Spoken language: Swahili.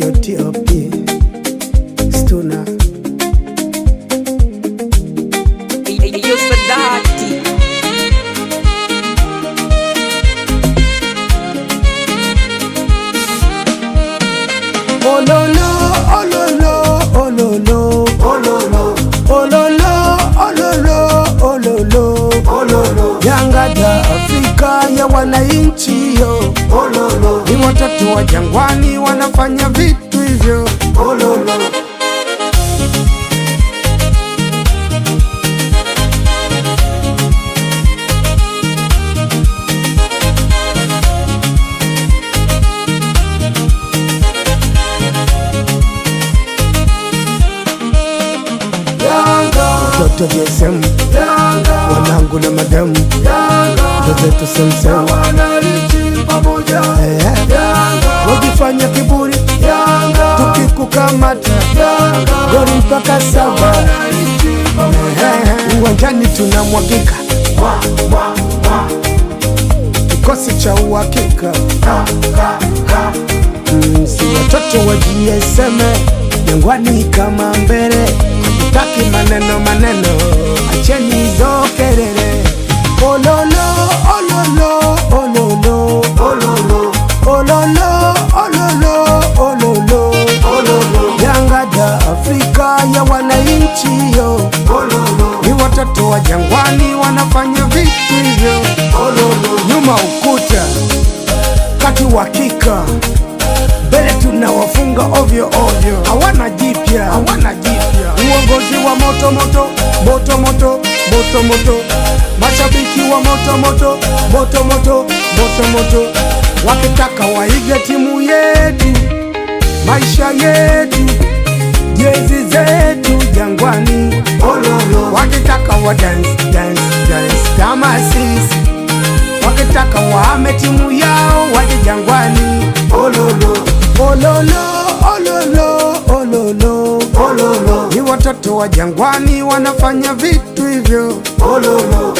Yo TOP Stuna Yo Sadati Ololo, ololo, ololo, ololo, ololo, ololo, ololo, ololo. Yanga da Afrika ya wananchi yo. Ololo. Ni watoto wa jangwani wanafanya vitu hivyo. Ololo. Toto JSM wanangu na madamu Dozetu semsem wajifanya kiburi tukikukamata goli mpaka saba uwanjani tunamwagika kikosi cha uhakika si watoto wa JSM jangwani kama mbele taki maneno maneno acheni hizo kelele ololo ololo ololo ololo ololo ololo ololo ololo Yanga da Afrika ya wananchi yo ololo ni watoto wa jangwani wanafanya vitu hivyo ololo nyuma ukuta kati uhakika mbele tunawafunga ovyo ovyo hawana jipya uongozi wa moto moto moto moto moto moto mashabiki wa moto moto moto moto moto moto wakitaka waige timu yetu maisha yetu jezi zetu jangwani ololo wakitaka wa dance dance dance kama sisi wakitaka wahame timu yao waje jangwani ololo ololo ololo ololo ololo ni watoto wa jangwani wanafanya vitu hivyo ololo